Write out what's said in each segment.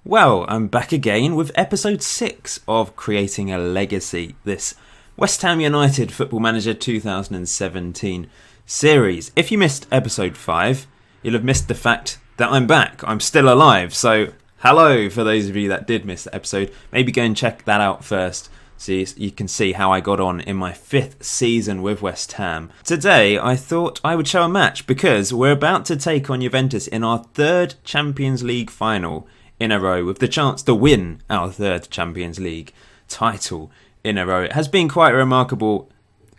Well, I'm back again with episode 6 of Creating a Legacy, this West Ham United Football Manager 2017 series. If you missed episode 5, you'll have missed the fact that I'm back. I'm still alive, so hello for those of you that did miss the episode. Maybe go and check that out first so you can see how I got on in my 5th season with West Ham. Today, I thought I would show a match because we're about to take on Juventus in our 3rd Champions League final in a row, with the chance to win our 3rd Champions League title in a row. It has been quite a remarkable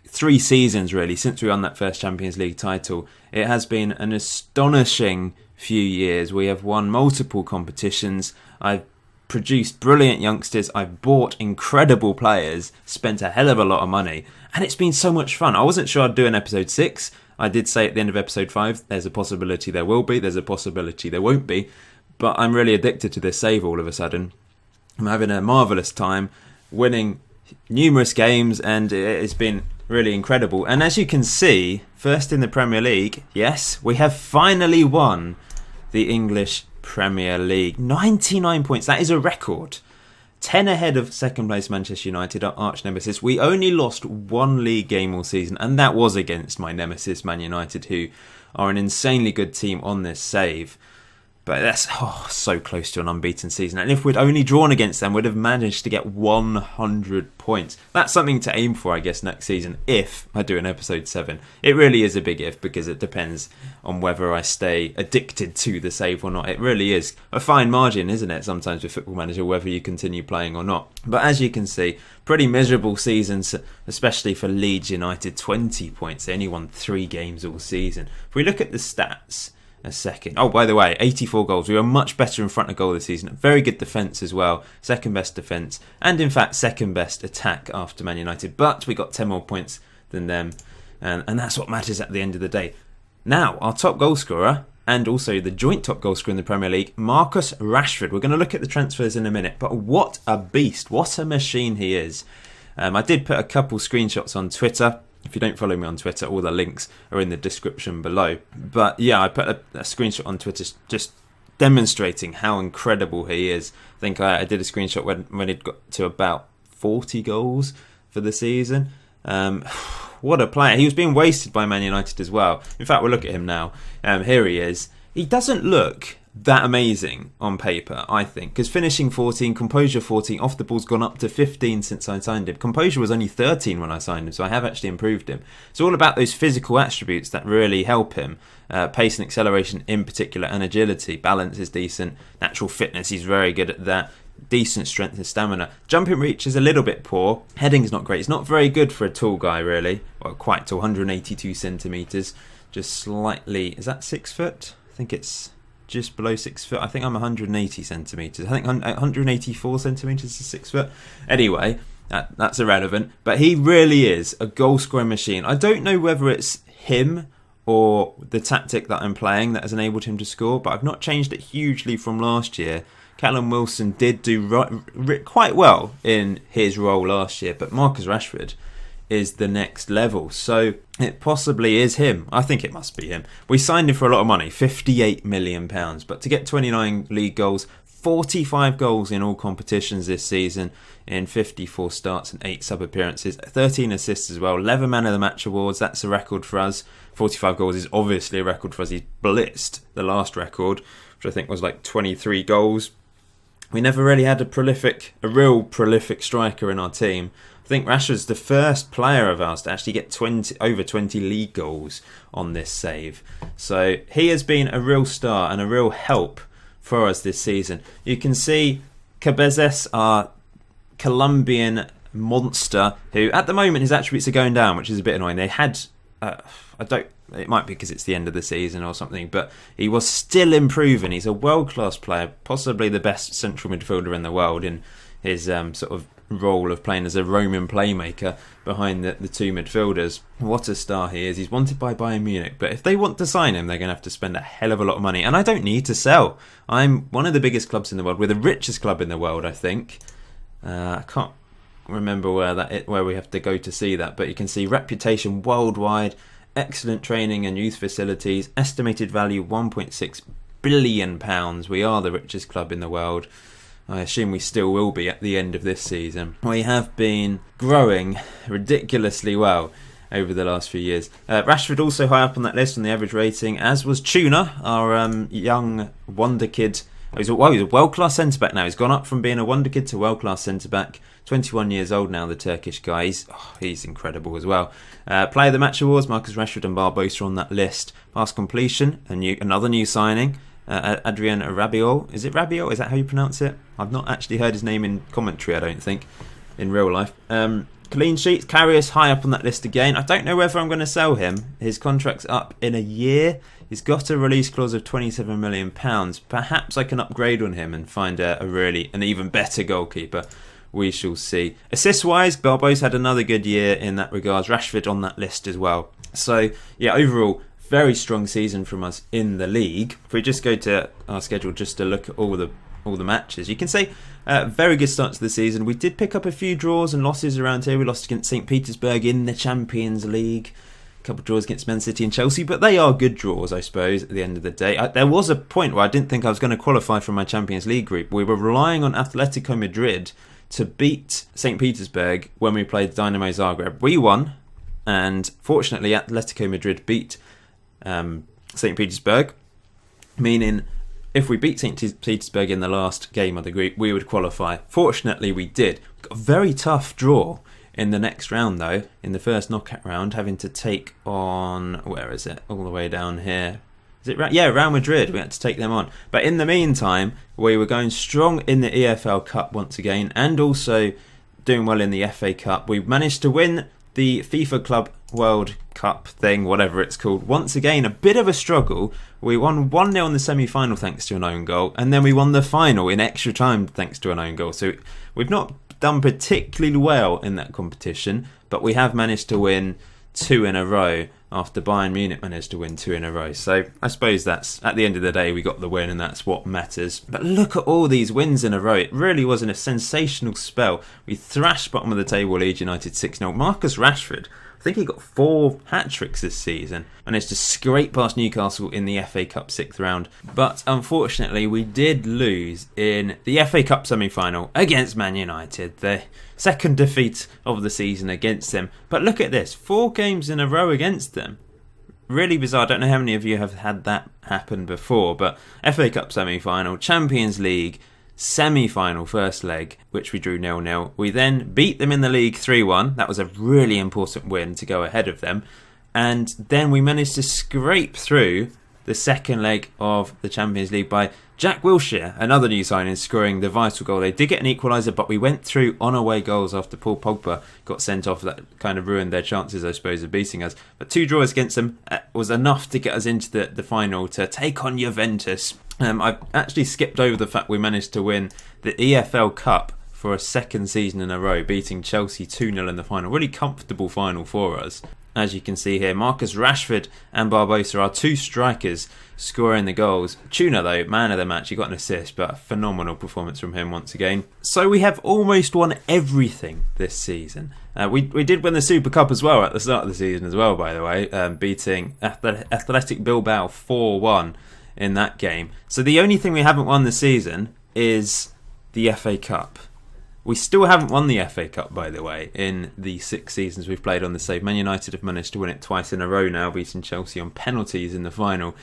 3 seasons, really, since we won that first Champions League title. It has been an astonishing few years. We have won multiple competitions. I've produced brilliant youngsters. I've bought incredible players, spent a hell of a lot of money, and it's been so much fun. I wasn't sure I'd do an episode 6. I did say at the end of episode 5, there's a possibility there will be, there's a possibility there won't be, but I'm really addicted to this save all of a sudden. I'm having a marvellous time, winning numerous games, and it's been really incredible. And as you can see, first in the Premier League, yes, we have finally won the English Premier League. 99 points, that is a record. 10 ahead of second place Manchester United, our arch nemesis. We only lost 1 league game all season, and that was against my nemesis Man United, who are an insanely good team on this save. But that's so close to an unbeaten season. And if we'd only drawn against them, we'd have managed to get 100 points. That's something to aim for, I guess, next season, if I do an episode 7. It really is a big if, because it depends on whether I stay addicted to the save or not. It really is a fine margin, isn't it, sometimes with Football Manager, whether you continue playing or not. But as you can see, pretty miserable seasons, especially for Leeds United. 20 points. They only won 3 games all season. If we look at the stats a second. Oh, by the way, 84 goals. We were much better in front of goal this season. Very good defence as well. Second best defence. And in fact, second best attack after Man United. But we got 10 more points than them. And that's what matters at the end of the day. Now, our top goal scorer, and also the joint top goal scorer in the Premier League, Marcus Rashford. We're going to look at the transfers in a minute. But what a beast. What a machine he is. I did put a couple screenshots on Twitter. If you don't follow me on Twitter, all the links are in the description below. But yeah, I put a screenshot on Twitter just demonstrating how incredible he is. I think I did a screenshot when he'd got to about 40 goals for the season. What a player. He was being wasted by Man United as well. In fact, we'll look at him now. Here he is. He doesn't look that amazing on paper, I think, because finishing 14, composure 14, off the ball's gone up to 15 since I signed him. Composure was only 13 when I signed him, so I have actually improved him. It's all about those physical attributes that really help him. Pace and acceleration in particular, and agility. Balance is decent. Natural fitness, he's very good at that. Decent strength and stamina. Jumping reach is a little bit poor. Heading's not great. It's not very good for a tall guy, really. Well, quite tall, 182 centimetres. Just slightly, is that 6 foot? I think it's just below 6 foot. I think I'm 180 centimetres. I think 184 centimetres is 6 foot. Anyway, that's irrelevant. But he really is a goal scoring machine. I don't know whether it's him or the tactic that I'm playing that has enabled him to score, but I've not changed it hugely from last year. Callum Wilson did do quite well in his role last year, but Marcus Rashford is the next level. So it possibly is him. I think it must be him. We signed him for a lot of money, £58 million. But to get 29 league goals, 45 goals in all competitions this season, in 54 starts and 8 sub-appearances, 13 assists as well, 11 Man of the Match awards, that's a record for us. 45 goals is obviously a record for us. He's blitzed the last record, which I think was like 23 goals. We never really had a real prolific striker in our team. I think Rashford's the first player of ours to actually get over 20 league goals on this save. So he has been a real star and a real help for us this season. You can see Cabezas, our Colombian monster, who at the moment his attributes are going down, which is a bit annoying. They had, it might be because it's the end of the season or something, but he was still improving. He's a world-class player, possibly the best central midfielder in the world in his sort of role of playing as a roaming playmaker behind the 2 midfielders. What a star he is. He's wanted by Bayern Munich, but if they want to sign him, they're going to have to spend a hell of a lot of money, and I don't need to sell. I'm one of the biggest clubs in the world. We're the richest club in the world, I think. I can't remember where we have to go to see that, but you can see reputation worldwide, excellent training and youth facilities, estimated value £1.6 billion. We are the richest club in the world. I assume we still will be at the end of this season. We have been growing ridiculously well over the last few years. Rashford also high up on that list on the average rating, as was Tuna, our young wonder kid. He's a world-class centre-back now. He's gone up from being a wonder kid to world-class centre-back. 21 years old now, the Turkish guy. He's incredible as well. Player of the Match Awards, Marcus Rashford and Barbosa on that list. Pass completion, another new signing. Adrian Rabiot. Is it Rabiot? Is that how you pronounce it? I've not actually heard his name in commentary, I don't think, in real life. Clean sheets, Karius high up on that list again. I don't know whether I'm going to sell him. His contract's up in a year. He's got a release clause of £27 million. Perhaps I can upgrade on him and find an even better goalkeeper. We shall see. Assist-wise, Barbosa had another good year in that regards. Rashford on that list as well. So, yeah, overall, very strong season from us in the league. If we just go to our schedule just to look at all the matches, you can say very good start to the season. We did pick up a few draws and losses around here. We lost against St. Petersburg in the Champions League. A couple of draws against Man City and Chelsea, but they are good draws, I suppose, at the end of the day. There was a point where I didn't think I was going to qualify for my Champions League group. We were relying on Atletico Madrid to beat St. Petersburg when we played Dynamo Zagreb. We won, and fortunately Atletico Madrid beat St. Petersburg, meaning if we beat St. Petersburg in the last game of the group, we would qualify. Fortunately, we did. Got a very tough draw in the next round, though, in the first knockout round, having to take on, where is it? All the way down here. Is it Real Madrid? We had to take them on. But in the meantime, we were going strong in the EFL Cup once again, and also doing well in the FA Cup. We managed to win the FIFA Club World Cup thing, whatever it's called. Once again, a bit of a struggle. We won 1-0 in the semi-final thanks to an own goal, and then we won the final in extra time thanks to an own goal. So we've not done particularly well in that competition, but we have managed to win 2 in a row after Bayern Munich managed to win 2 in a row. So I suppose that's, at the end of the day, we got the win and that's what matters. But look at all these wins in a row. It really was a sensational spell. We thrashed bottom of the table Leeds United 6-0. Marcus Rashford, I think he got 4 hat-tricks this season. Managed to scrape past Newcastle in the FA Cup 6th round. But unfortunately, we did lose in the FA Cup semi-final against Man United. The second defeat of the season against them. But look at this, 4 games in a row against them. Really bizarre. I don't know how many of you have had that happen before, but FA Cup semi-final, Champions League semi-final first leg, which we drew 0-0. We then beat them in the league 3-1. That was a really important win to go ahead of them. And then we managed to scrape through the second leg of the Champions League by Jack Wilshere, another new signing, scoring the vital goal. They did get an equaliser, but we went through on away goals after Paul Pogba got sent off. That kind of ruined their chances, I suppose, of beating us. But 2 draws against them was enough to get us into the final to take on Juventus. I've actually skipped over the fact we managed to win the EFL Cup for a second season in a row, beating Chelsea 2-0 in the final. Really comfortable final for us. As you can see here, Marcus Rashford and Barbosa are 2 strikers scoring the goals. Tuna, though, man of the match. He got an assist, but a phenomenal performance from him once again. So we have almost won everything this season. We did win the Super Cup as well at the start of the season as well, by the way, beating Athletic Bilbao 4-1 in that game. So the only thing we haven't won this season is the FA Cup. We still haven't won the FA Cup, by the way, in the 6 seasons we've played on the save. Man United have managed to win it twice in a row now, beating Chelsea on penalties in the final.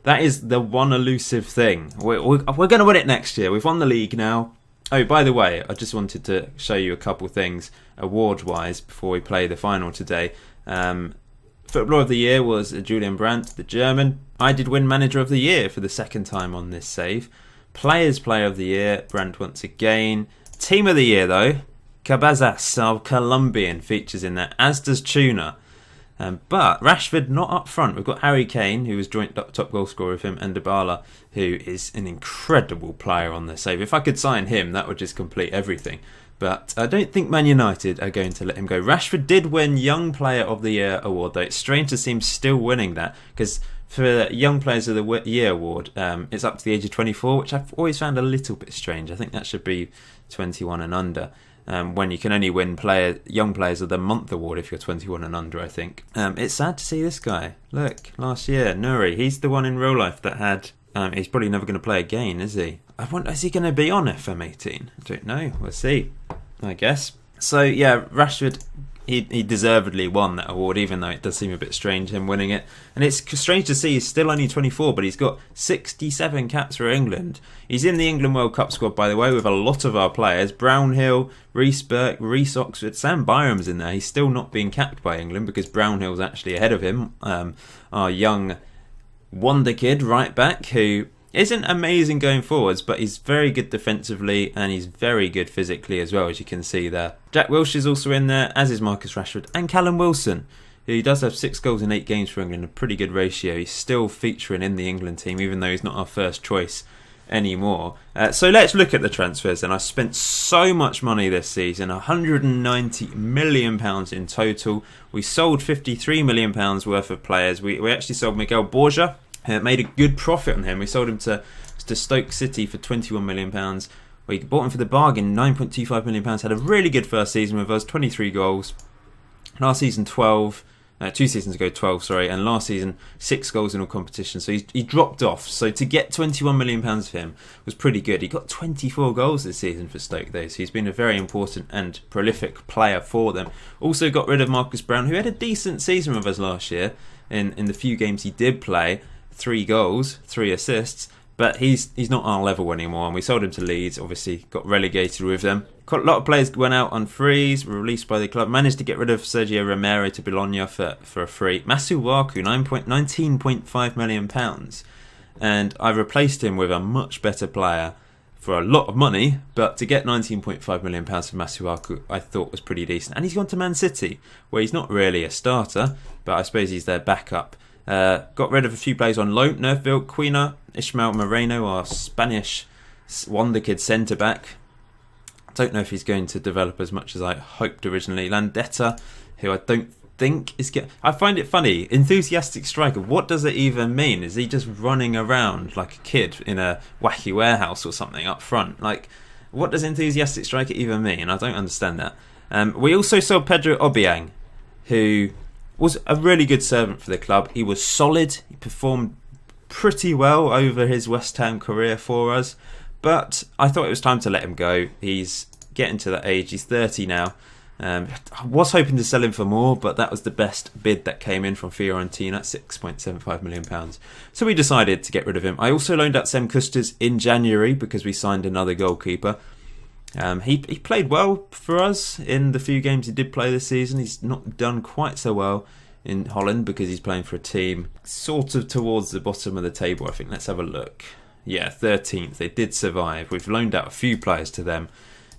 That is the one elusive thing. We're going to win it next year. We've won the league now. Oh, by the way, I just wanted to show you a couple things award-wise before we play the final today. Footballer of the Year was Julian Brandt, the German. I did win Manager of the Year for the second time on this save. Players Player of the Year, Brandt once again. Team of the Year, though, Cabazas, our Colombian, features in there, as does Tuna. But Rashford not up front. We've got Harry Kane, who was joint top goal scorer with him, and Dybala, who is an incredible player on the save. If I could sign him, that would just complete everything. But I don't think Man United are going to let him go. Rashford did win Young Player of the Year award, though. It's strange to see him still winning that, because for the Young Players of the Year award, it's up to the age of 24, which I've always found a little bit strange. I think that should be 21 and under, when you can only win Young Players of the Month award if you're 21 and under, I think. It's sad to see this guy. Look, last year, Nuri, he's the one in real life that had... he's probably never going to play again, is he? I wonder, is he going to be on FM18? I don't know. We'll see, I guess. So, yeah, Rashford, he deservedly won that award, even though it does seem a bit strange him winning it. And it's strange to see he's still only 24, but he's got 67 caps for England. He's in the England World Cup squad, by the way, with a lot of our players. Brownhill, Reece Burke, Reece Oxford, Sam Byram's in there. He's still not being capped by England because Brownhill's actually ahead of him. Our young wonder kid right back who isn't amazing going forwards, but he's very good defensively and he's very good physically as well, as you can see there. Jack Wilshere's also in there, as is Marcus Rashford, and Callum Wilson, who does have 6 goals in 8 games for England, a pretty good ratio. He's still featuring in the England team, even though he's not our first choice anymore. So let's look at the transfers. And I spent so much money this season, £190 million in total. We sold £53 million worth of players. We actually sold Miguel Borja. Made a good profit on him. We sold him to Stoke City for £21 million. We bought him for the bargain, £9.25 million. Had a really good first season with us, 23 goals. Last season 12, 2 seasons ago 12, sorry. And last season 6 goals in all competitions. So he dropped off. So to get £21 million for him was pretty good. He got 24 goals this season for Stoke though. So he's been a very important and prolific player for them. Also got rid of Marcus Brown, who had a decent season with us last year in the few games he did play. 3 goals, 3 assists, but he's not our level anymore, and we sold him to Leeds, obviously got relegated with them. A lot of players went out on frees, were released by the club, managed to get rid of Sergio Romero to Bologna for a free. Masuaku, £19.5 million, and I replaced him with a much better player for a lot of money, but to get £19.5 million for Masuaku I thought was pretty decent. And he's gone to Man City, where he's not really a starter, but I suppose he's their backup. Got rid of a few players on loan. Nerfville, Quina, Ishmael Moreno, our Spanish wonder kid centre-back. Don't know if he's going to develop as much as I hoped originally. Landetta, who I don't think is... I find it funny. Enthusiastic striker, what does it even mean? Is he just running around like a kid in a wacky warehouse or something up front? Like, what does enthusiastic striker even mean? I don't understand that. We also sold Pedro Obiang, who... was a really good servant for the club. He was solid. He performed pretty well over his West Ham career for us. But I thought it was time to let him go. He's getting to that age. He's 30 now. I was hoping to sell him for more, but that was the best bid that came in from Fiorentina, £6.75 million. So we decided to get rid of him. I also loaned out Sem Custers in January because we signed another goalkeeper. He played well for us in the few games he did play this season. He's not done quite so well in Holland because he's playing for a team sort of towards the bottom of the table, I think. Let's have a look. Yeah, 13th. They did survive. We've loaned out a few players to them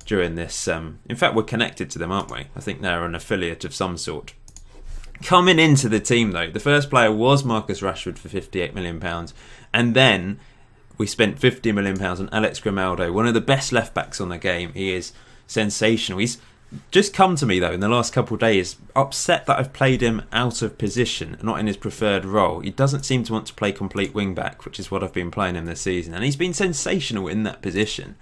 during this. In fact, we're connected to them, aren't we? I think they're an affiliate of some sort. Coming into the team, though, the first player was Marcus Rashford for £58 million. And then... we spent £50 million on Alex Grimaldo, one of the best left-backs on the game. He is sensational. He's just come to me, though, in the last couple of days, upset that I've played him out of position, not in his preferred role. He doesn't seem to want to play complete wing-back, which is what I've been playing him this season. And he's been sensational in that position.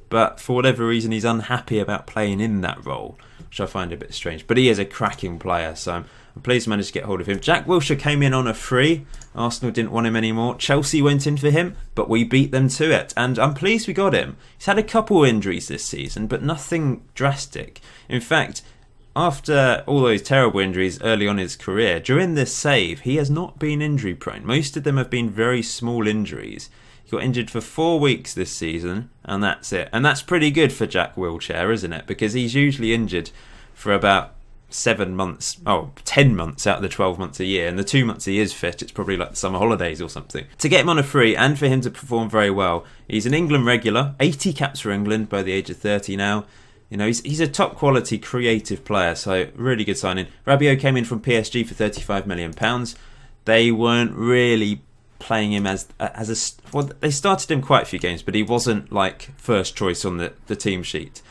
But for whatever reason, he's unhappy about playing in that role, which I find a bit strange. But he is a cracking player, so I'm pleased to manage to get hold of him. Jack Wilshere came in on a free. Arsenal didn't want him anymore. Chelsea went in for him, but we beat them to it. And I'm pleased we got him. He's had a couple injuries this season, but nothing drastic. In fact, after all those terrible injuries early on in his career, during this save, he has not been injury prone. Most of them have been very small injuries. He got injured for 4 weeks this season, and that's it. And that's pretty good for Jack Wilshere, isn't it? Because he's usually injured for about 10 months out of the 12 months a year, and the 2 months he is fit, it's probably like the summer holidays or something. To get him on a free and for him to perform very well, he's an England regular, 80 caps for England by the age of 30 now. You know, he's a top quality creative player, so really good signing. Rabiot came in from PSG for £35 million. They weren't really playing him as a well, they started him quite a few games, but he wasn't like first choice on the team sheet.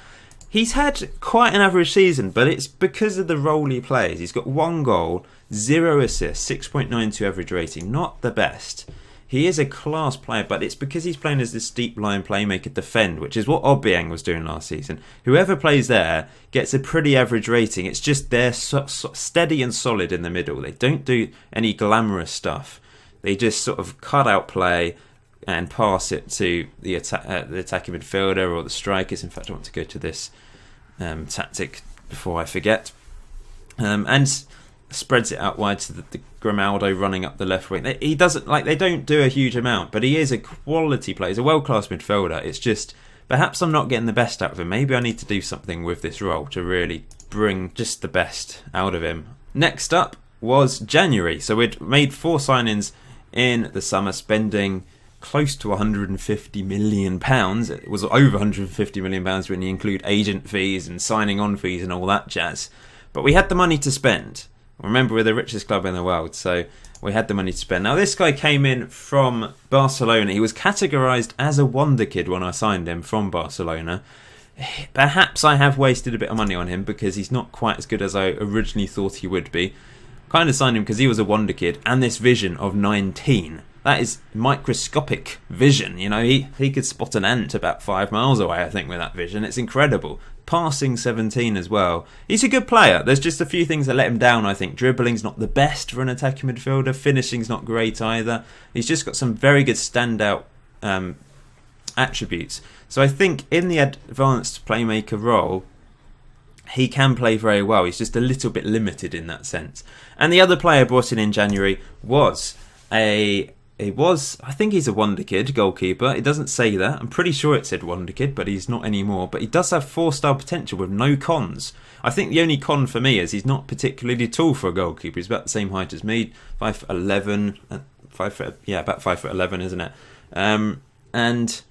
He's had quite an average season, but it's because of the role he plays. He's got 1 goal, 0 assists, 6.92 average rating. Not the best. He is a class player, but it's because he's playing as this deep line playmaker defend, which is what Obiang was doing last season. Whoever plays there gets a pretty average rating. It's just they're steady and solid in the middle. They don't do any glamorous stuff. They just sort of cut out play, and pass it to the attacking midfielder or the strikers. In fact, I want to go to this tactic before I forget. And spreads it out wide to the Grimaldo running up the left wing. He doesn't they don't do a huge amount, but he is a quality player. He's a world-class midfielder. It's just perhaps I'm not getting the best out of him. Maybe I need to do something with this role to really bring just the best out of him. Next up was January. So we'd made 4 signings in the summer, spending close to £150 million. It was over £150 million when you include agent fees and signing on fees and all that jazz. But we had the money to spend. Remember, we're the richest club in the world, so we had the money to spend. Now, this guy came in from Barcelona. He was categorised as a wonder kid when I signed him from Barcelona. Perhaps I have wasted a bit of money on him because he's not quite as good as I originally thought he would be. Kind of signed him because he was a wonder kid and this vision of 19. That is microscopic vision. You know, he could spot an ant about 5 miles away, I think, with that vision. It's incredible. Passing 17 as well. He's a good player. There's just a few things that let him down, I think. Dribbling's not the best for an attacking midfielder. Finishing's not great either. He's just got some very good standout attributes. So I think in the advanced playmaker role, he can play very well. He's just a little bit limited in that sense. And the other player brought in January was I think he's a wonder kid goalkeeper. It doesn't say that. I'm pretty sure it said wonder kid, but he's not anymore. But he does have 4-star potential with no cons. I think the only con for me is he's not particularly tall for a goalkeeper. He's about the same height as me, 5'11", about 5'11", isn't it? And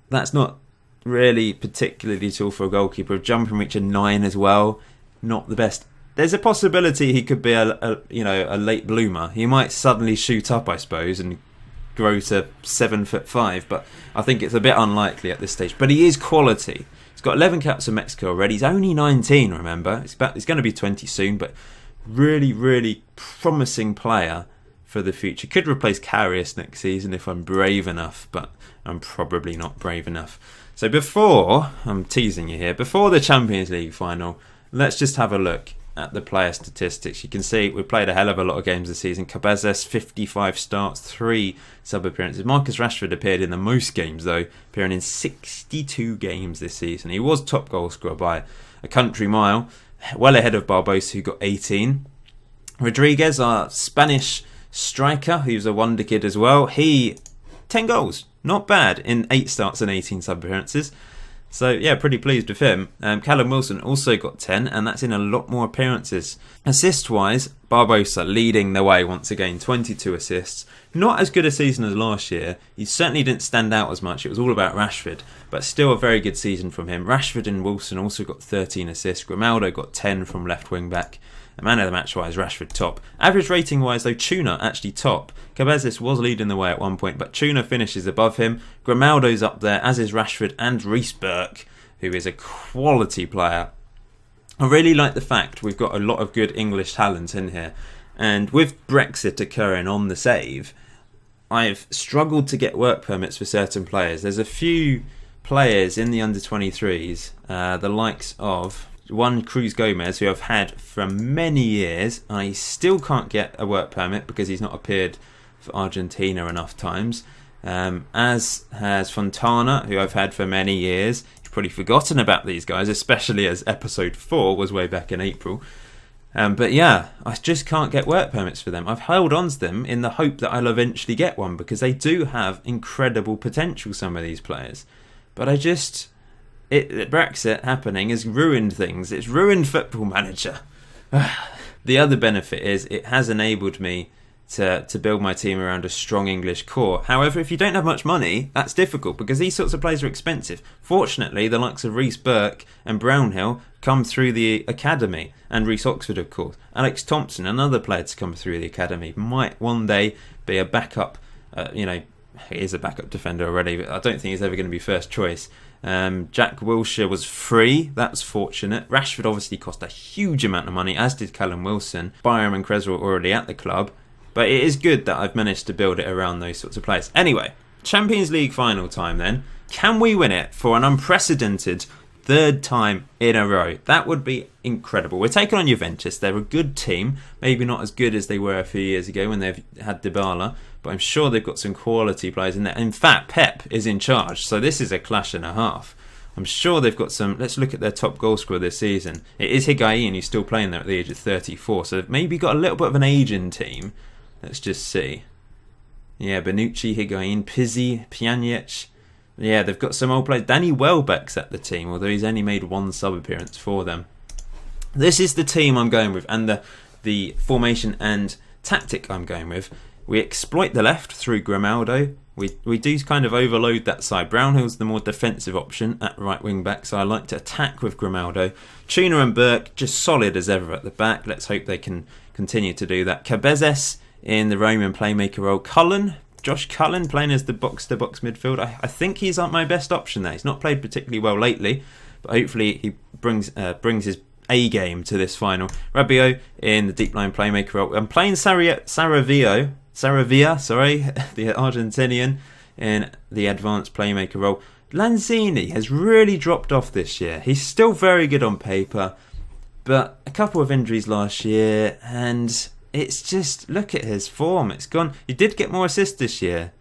that's not really particularly tall for a goalkeeper. Jumping reach of 9 as well, not the best. There's a possibility he could be a late bloomer. He might suddenly shoot up, I suppose, and grow to 7'5", but I think it's a bit unlikely at this stage. But he is quality. He's got 11 caps for Mexico already. He's only 19, remember. He's going to be 20 soon, but really, really promising player for the future. Could replace Karius next season if I'm brave enough, but I'm probably not brave enough. So I'm teasing you here, before the Champions League final, let's just have a look at the player statistics. You can see we played a hell of a lot of games this season. Cabezas, 55 starts, 3 sub-appearances. Marcus Rashford appeared in the most games, though, appearing in 62 games this season. He was top goal scorer by a country mile, well ahead of Barbosa, who got 18. Rodriguez, our Spanish striker, who's a wonder kid as well, he 10 goals. Not bad in 8 starts and 18 sub-appearances. So, yeah, pretty pleased with him. Callum Wilson also got 10, and that's in a lot more appearances. Assist-wise, Barbosa leading the way once again, 22 assists. Not as good a season as last year. He certainly didn't stand out as much. It was all about Rashford, but still a very good season from him. Rashford and Wilson also got 13 assists. Grimaldo got 10 from left wing-back. Man of the match-wise, Rashford top. Average rating-wise, though, Tuna actually top. Cabezas was leading the way at one point, but Tuna finishes above him. Grimaldo's up there, as is Rashford and Reece Burke, who is a quality player. I really like the fact we've got a lot of good English talent in here. And with Brexit occurring on the save, I've struggled to get work permits for certain players. There's a few players in the under-23s, the likes of one Cruz Gomez, who I've had for many years. I still can't get a work permit because he's not appeared for Argentina enough times. As has Fontana, who I've had for many years. You've probably forgotten about these guys, especially as episode 4 was way back in April. But yeah, I just can't get work permits for them. I've held on to them in the hope that I'll eventually get one because they do have incredible potential, some of these players. But Brexit happening has ruined things. It's ruined Football Manager. The other benefit is it has enabled me to build my team around a strong English core. However, if you don't have much money, that's difficult because these sorts of players are expensive. Fortunately, the likes of Reece Burke and Brownhill come through the academy, and Reece Oxford, of course. Alex Thompson, another player to come through the academy, might one day be a backup. He is a backup defender already, but I don't think he's ever going to be first choice. Jack Wilshere was free. That's fortunate. Rashford obviously cost a huge amount of money, as did Callum Wilson. Byram and Cresswell were already at the club. But it is good that I've managed to build it around those sorts of players. Anyway, Champions League final time then. Can we win it for an unprecedented third time in a row. That would be incredible. We're taking on Juventus. They're a good team. Maybe not as good as they were a few years ago when they've had Dybala, but I'm sure they've got some quality players in there. In fact, Pep is in charge, so this is a clash and a half. I'm sure they've got some. Let's look at their top goal scorer this season. It is Higuain, who's still playing there at the age of 34, so they've maybe got a little bit of an aging team. Let's just see. Yeah, Bonucci, Higuain, Pizzi, Pjanic. Yeah, they've got some old players. Danny Welbeck's at the team, although he's only made one sub-appearance for them. This is the team I'm going with, and the formation and tactic I'm going with. We exploit the left through Grimaldo. We do kind of overload that side. Brownhill's the more defensive option at right wing back, so I like to attack with Grimaldo. Tuna and Burke just solid as ever at the back. Let's hope they can continue to do that. Cabezas in the Roman playmaker role. Josh Cullen playing as the box-to-box midfield. I think he's my best option there. He's not played particularly well lately, but hopefully he brings his A game to this final. Rabiot in the deep line playmaker role. I'm playing Saravia, the Argentinian, in the advanced playmaker role. Lanzini has really dropped off this year. He's still very good on paper, but a couple of injuries last year, and it's just, look at his form. It's gone. He did get more assists this year,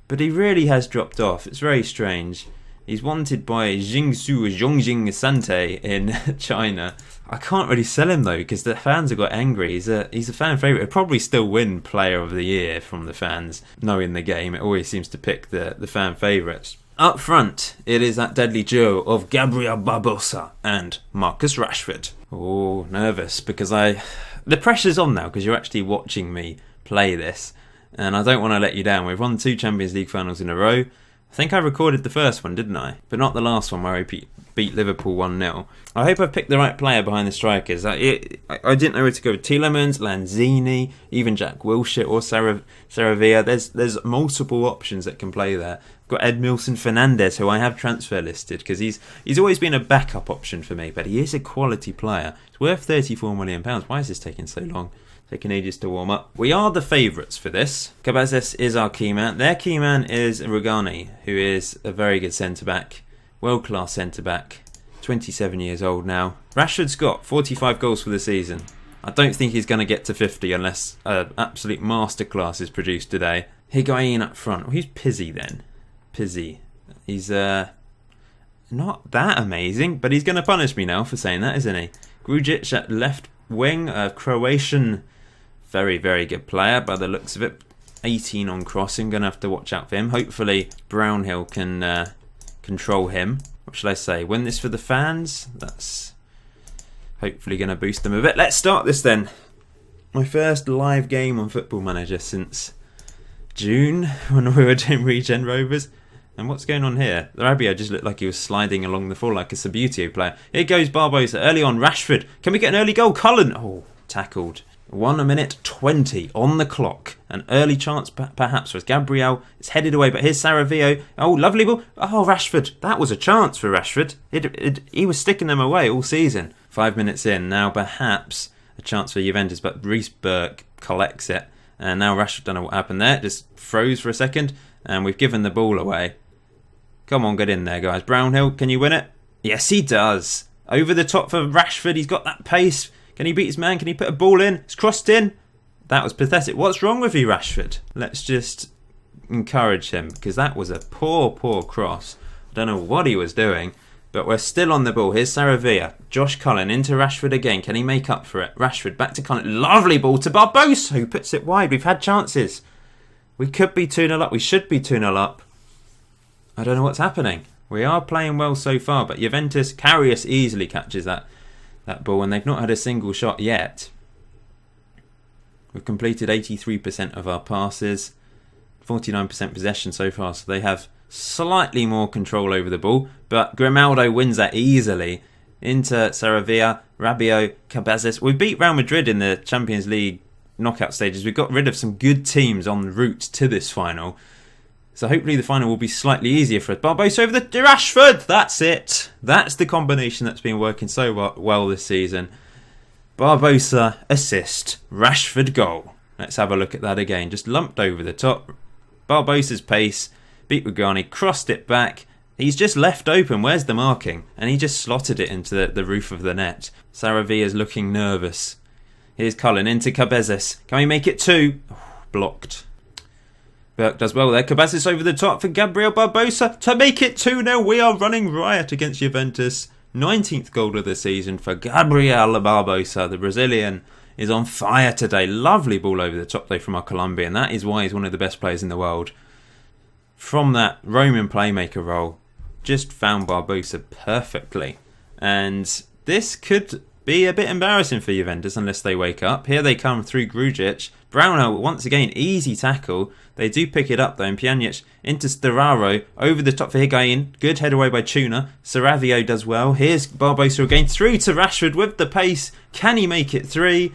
but he really has dropped off. It's very strange. He's wanted by Zhongjing Sante in China. I can't really sell him though because the fans have got angry. He's a fan favourite. He'll probably still win Player of the Year from the fans. Knowing the game, it always seems to pick the fan favourites. Up front, it is that deadly duo of Gabriel Barbosa and Marcus Rashford. Oh, nervous because the pressure's on now because you're actually watching me play this, and I don't want to let you down. We've won 2 Champions League finals in a row. I think I recorded the first one, didn't I? But not the last one where I beat Liverpool 1-0. I hope I've picked the right player behind the strikers. I didn't know where to go with Tielemans, Lanzini, even Jack Wilshere or Saravia. There's multiple options that can play there. I've got Edmilson Fernandez, who I have transfer listed because he's always been a backup option for me, but he is a quality player. It's worth £34 million. Why is this taking so long? Taking ages to warm up. We are the favourites for this. Cabezas is our key man. Their key man is Rugani, who is a very good centre-back. World-class centre-back. 27 years old now. Rashford's got 45 goals for the season. I don't think he's going to get to 50 unless an absolute masterclass is produced today. Higuain up front. Well, who's Pizzi then? Pizzi. He's not that amazing, but he's going to punish me now for saying that, isn't he? Grujic at left wing. Croatian, very, very good player by the looks of it. 18 on crossing. Going to have to watch out for him. Hopefully Brownhill can control him. What should I say? Win this for the fans? That's hopefully going to boost them a bit. Let's start this then. My first live game on Football Manager since June when we were doing Regen Rovers. And what's going on here? Rabiot just looked like he was sliding along the floor like a Sabutio player. Here goes Barbosa. Early on, Rashford. Can we get an early goal? Cullen. Oh, tackled. 1 minute 20 on the clock. An early chance perhaps was Gabriel. It's headed away, but here's Saravio. Oh, lovely ball. Oh, Rashford. That was a chance for Rashford. He was sticking them away all season. 5 minutes in. Now perhaps a chance for Juventus, but Reece Burke collects it. And now Rashford, don't know what happened there. Just froze for a second. And we've given the ball away. Come on, get in there, guys. Brownhill, can you win it? Yes, he does. Over the top for Rashford. He's got that pace. Can he beat his man? Can he put a ball in? It's crossed in. That was pathetic. What's wrong with you, Rashford? Let's just encourage him because that was a poor, poor cross. I don't know what he was doing, but we're still on the ball. Here's Saravia. Josh Cullen into Rashford again. Can he make up for it? Rashford back to Cullen. Lovely ball to Barbosa, who puts it wide. We've had chances. We could be 2-0 up. We should be 2-0 up. I don't know what's happening. We are playing well so far, but Juventus, Karius easily catches that ball, and they've not had a single shot yet. We've completed 83% of our passes, 49% possession so far, so they have slightly more control over the ball, but Grimaldo wins that easily. Into Saravia, Rabiot, Cabezas. We beat Real Madrid in the Champions League knockout stages. We got rid of some good teams en route to this final. So hopefully the final will be slightly easier for us. Barbosa over the Rashford. That's it. That's the combination that's been working so well this season. Barbosa assist. Rashford goal. Let's have a look at that again. Just lumped over the top. Barbosa's pace. Beat Rugani. Crossed it back. He's just left open. Where's the marking? And he just slotted it into the roof of the net. Saravia's looking nervous. Here's Cullen into Cabezas. Can we make it 2? Oh, blocked. Burke does well there. Cabezas over the top for Gabriel Barbosa to make it 2-0. We are running riot against Juventus. 19th goal of the season for Gabriel Barbosa. The Brazilian is on fire today. Lovely ball over the top though from our Colombian. That is why he's one of the best players in the world. From that Roman playmaker role, just found Barbosa perfectly. And this could be a bit embarrassing for Juventus unless they wake up. Here they come through Grujic. Brownhill, once again, easy tackle. They do pick it up though, and Pjanic into Storaro, over the top for Higuain. Good head away by Tuna. Saravio does well. Here's Barbosa again, through to Rashford with the pace. Can he make it 3?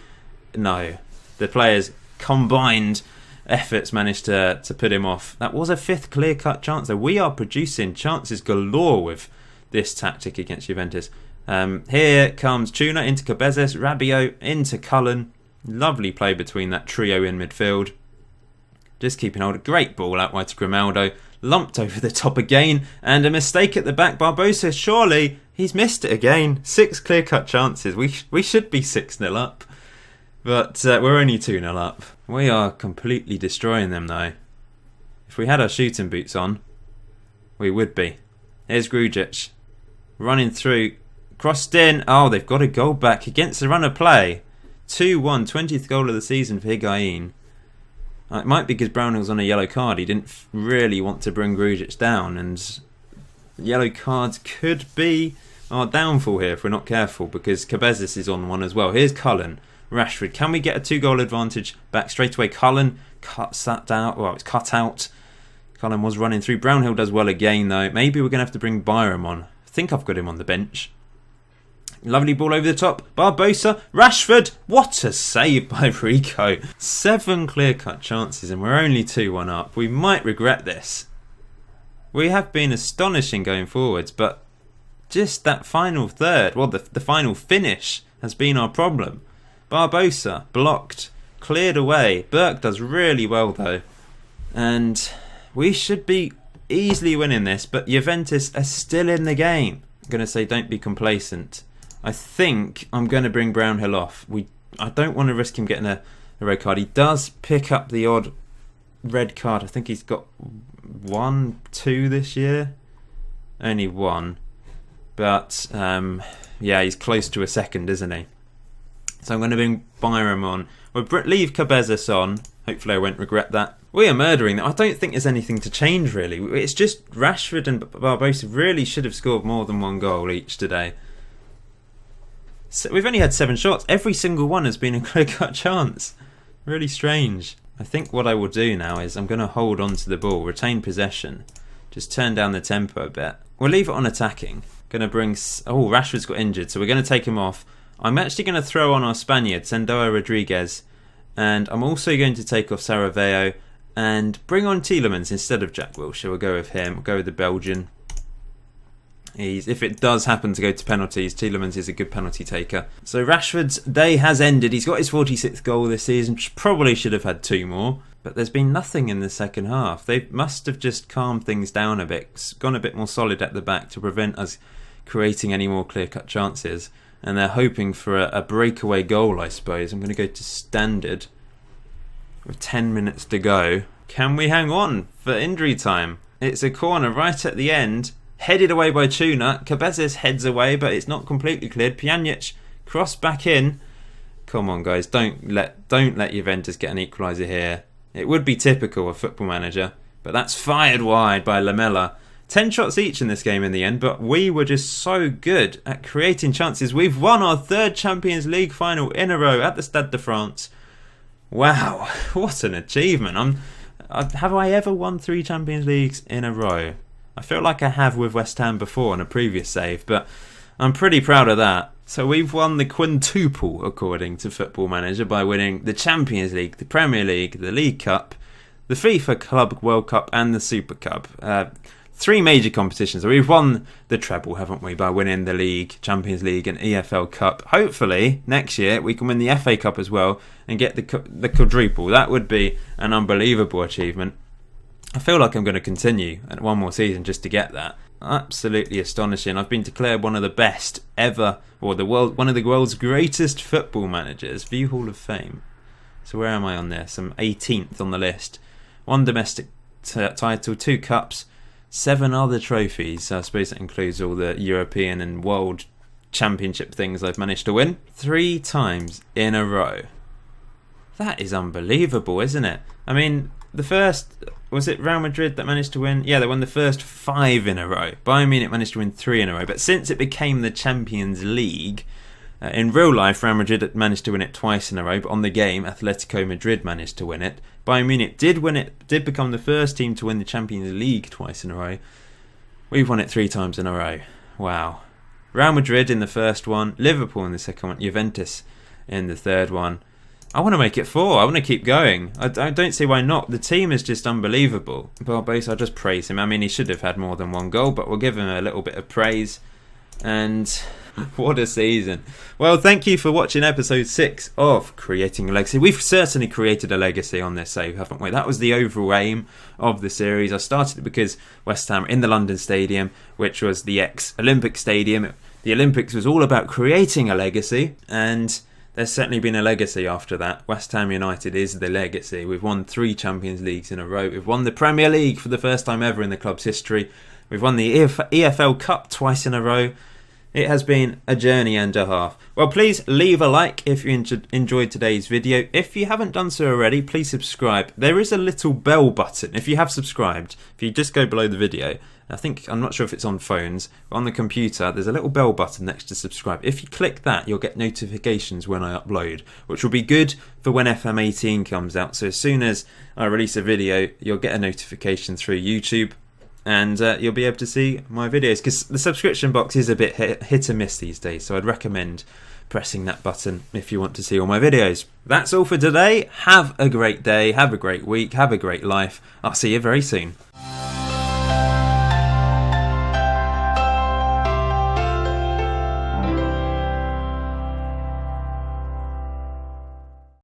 No. The players' combined efforts managed to put him off. That was a 5th clear-cut chance though. We are producing chances galore with this tactic against Juventus. Here comes Tuna into Cabezas, Rabiot into Cullen. Lovely play between that trio in midfield. Just keeping hold. Great ball out wide to Grimaldo. Lumped over the top again. And a mistake at the back. Barbosa, surely he's missed it again. 6 clear-cut chances. We should be 6-0 up. But we're only 2-0 up. We are completely destroying them though. If we had our shooting boots on, we would be. Here's Grujic. Running through. Crossed in. Oh, they've got a goal back against the run of play. 2-1, 20th goal of the season for Higuain. It might be because Brownhill's on a yellow card. He didn't really want to bring Grujic down, and yellow cards could be our downfall here if we're not careful, because Cabezas is on one as well. Here's Cullen. Rashford. Can we get a 2-goal advantage back straight away? Cullen cuts that out. Well, it's cut out. Cullen was running through. Brownhill does well again though. Maybe we're going to have to bring Byram on. I think I've got him on the bench. Lovely ball over the top. Barbosa. Rashford. What a save by Rico. 7 clear-cut chances and we're only 2-1 up. We might regret this. We have been astonishing going forwards, but just that final third, well, the final finish has been our problem. Barbosa blocked, cleared away. Burke does really well though. And we should be easily winning this, but Juventus are still in the game. I'm going to say don't be complacent. I think I'm going to bring Brownhill off. I don't want to risk him getting a red card. He does pick up the odd red card. I think he's got 1, 2 this year. Only 1. But yeah, he's close to a second, isn't he? So I'm going to bring Byram on. We'll leave Cabezas on. Hopefully I won't regret that. We are murdering them. I don't think there's anything to change really. It's just Rashford and Barbosa really should have scored more than 1 goal each today. So we've only had 7 shots. Every single one has been a clear-cut chance. Really strange. I think what I will do now is I'm going to hold on to the ball, retain possession, just turn down the tempo a bit. We'll leave it on attacking. Going to bring... Oh, Rashford's got injured, so we're going to take him off. I'm actually going to throw on our Spaniard, Sendoa Rodriguez, and I'm also going to take off Saraveo and bring on Tielemans instead of Jack Wilshere. We'll go with him. We'll go with the Belgian. If it does happen to go to penalties, Tielemans is a good penalty taker. So Rashford's day has ended. He's got his 46th goal this season. Probably should have had 2 more. But there's been nothing in the second half. They must have just calmed things down a bit. Gone a bit more solid at the back to prevent us creating any more clear-cut chances. And they're hoping for a breakaway goal, I suppose. I'm going to go to standard with 10 minutes to go. Can we hang on for injury time? It's a corner right at the end. Headed away by Tuna. Cabezas heads away, but it's not completely cleared. Pjanic cross back in. Come on, guys. Don't let Juventus get an equaliser here. It would be typical of Football Manager, but that's fired wide by Lamela. 10 shots each in this game in the end, but we were just so good at creating chances. We've won our 3rd Champions League final in a row at the Stade de France. Wow, what an achievement. Have I ever won 3 Champions Leagues in a row? I feel like I have with West Ham before on a previous save, but I'm pretty proud of that. So we've won the quintuple, according to Football Manager, by winning the Champions League, the Premier League, the League Cup, the FIFA Club World Cup and the Super Cup. 3 major competitions. So we've won the treble, haven't we, by winning the League, Champions League and EFL Cup. Hopefully, next year, we can win the FA Cup as well and get the quadruple. That would be an unbelievable achievement. I feel like I'm going to continue at 1 more season just to get that. Absolutely astonishing. I've been declared one of the best ever, or one of the world's greatest football managers, View Hall of Fame. So where am I on this? I'm 18th on the list. 1 domestic title, 2 cups, 7 other trophies. So I suppose that includes all the European and World Championship things I've managed to win. 3 times in a row. That is unbelievable, isn't it? I mean, the first, was it Real Madrid that managed to win? Yeah, they won the first 5 in a row. Bayern Munich managed to win 3 in a row. But since it became the Champions League, in real life, Real Madrid had managed to win it twice in a row. But on the game, Atletico Madrid managed to win it. Bayern Munich did win it, did become the first team to win the Champions League twice in a row. We've won it 3 times in a row. Wow. Real Madrid in the first one, Liverpool in the second one, Juventus in the third one. I want to make it 4. I want to keep going. I don't see why not. The team is just unbelievable. Barbosa, I'll just praise him. I mean, he should have had more than 1 goal, but we'll give him a little bit of praise. And what a season. Well, thank you for watching episode 6 of Creating a Legacy. We've certainly created a legacy on this save, haven't we? That was the overall aim of the series. I started it because West Ham in the London Stadium, which was the ex-Olympic Stadium. The Olympics was all about creating a legacy, and there's certainly been a legacy after that. West Ham United is the legacy. We've won 3 Champions Leagues in a row. We've won the Premier League for the first time ever in the club's history. We've won the EFL Cup twice in a row. It has been a journey and a half. Well, please leave a like if you enjoyed today's video. If you haven't done so already, please subscribe. There is a little bell button. If you have subscribed, if you just go below the video, I'm not sure if it's on phones, but on the computer, there's a little bell button next to subscribe. If you click that, you'll get notifications when I upload, which will be good for when FM18 comes out. So as soon as I release a video, you'll get a notification through YouTube. And you'll be able to see my videos, because the subscription box is a bit hit and miss these days, so I'd recommend pressing that button if you want to see all my videos. That's all for today. Have a great day, have a great week, have a great life. I'll see you very soon.